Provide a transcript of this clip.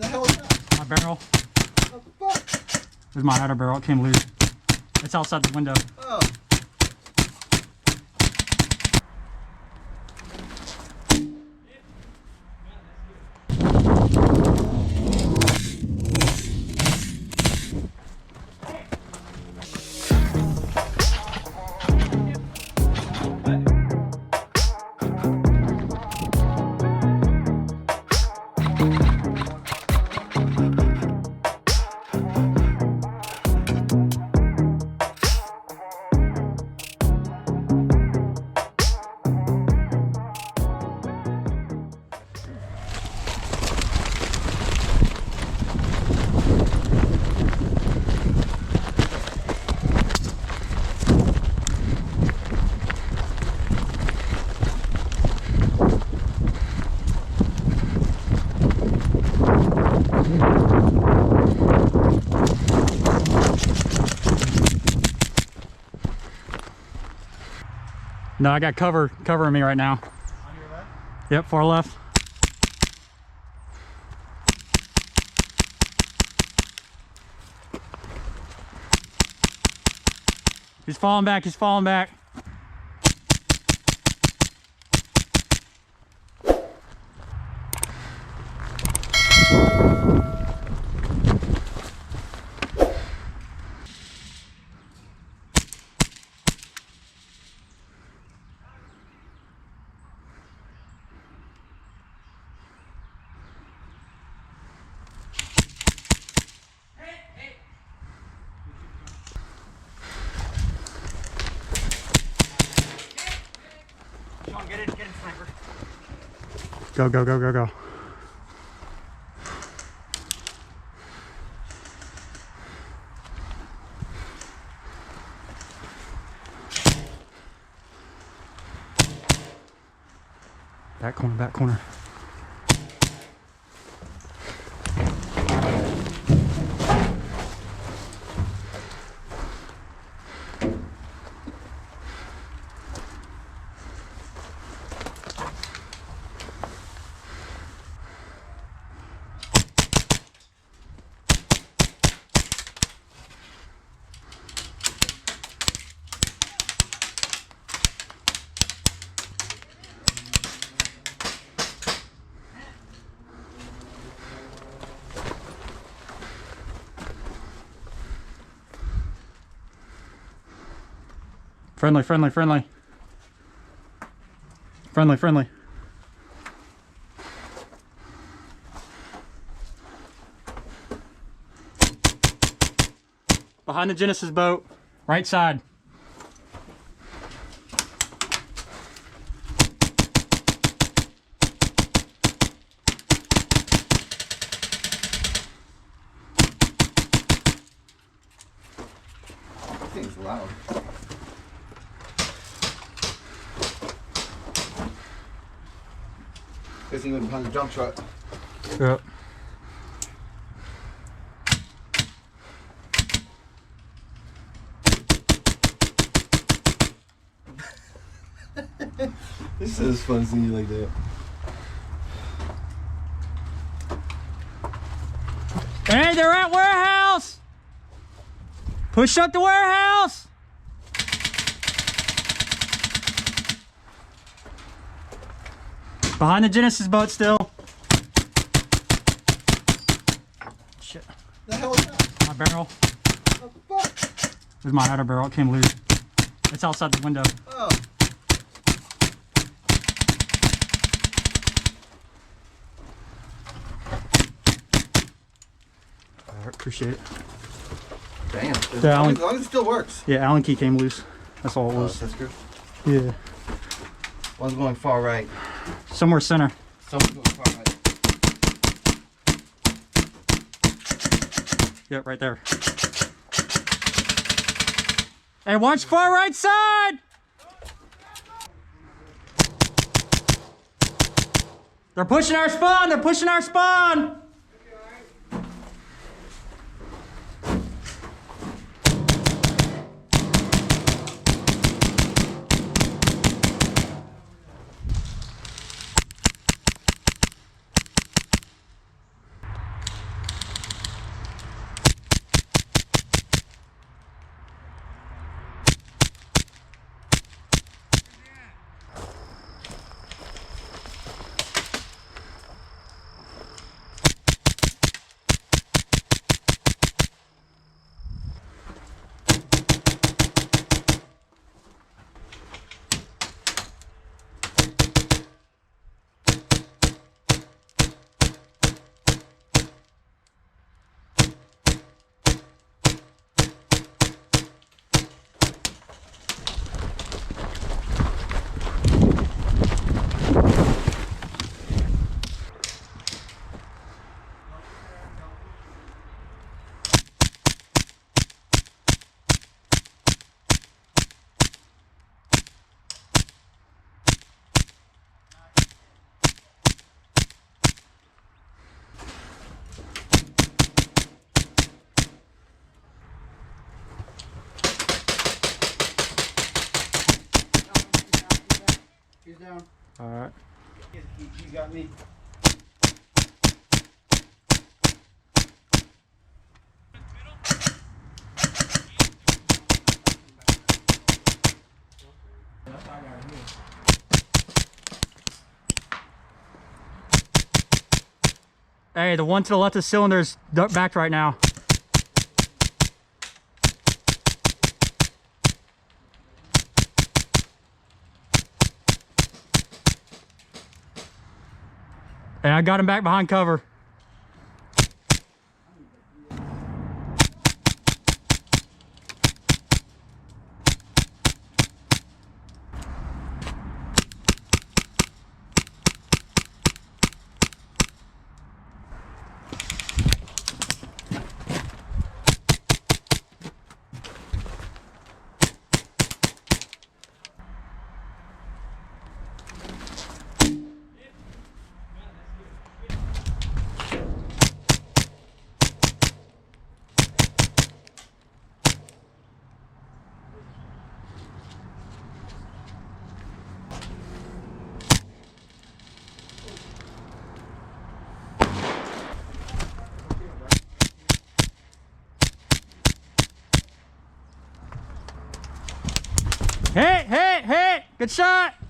The hell is that? My barrel. What the fuck? This is my outer barrel. It came loose. It's outside the window. Oh. No, I got covering me right now. On your left? Yep, far left. He's falling back, he's falling back. Get in, sniper. Go, go, go, go, go. Back corner, back corner. Friendly, friendly, friendly. Friendly, friendly. Behind the Genesis boat, right side. That thing's loud. Guess he went behind the jump truck. Yep. This is fun seeing you like that. Hey, they're at warehouse! Push up the warehouse! Behind the Genesis boat still. Shit. The hell is that? My barrel. What the fuck? This is my outer barrel. It came loose. It's outside the window. Oh. Alright, appreciate it. Damn. Yeah, As long as it still works. Yeah, Allen key came loose. That's all it was. That's good. Yeah. One's going far right. Somewhere center. Someone's going far right. Yep, right there. Hey, watch far right side! They're pushing our spawn! They're pushing our spawn! He's down. All right. He got me. Hey, the one to the left of the cylinder is backed right now. And I got him back behind cover. Hit! Good shot!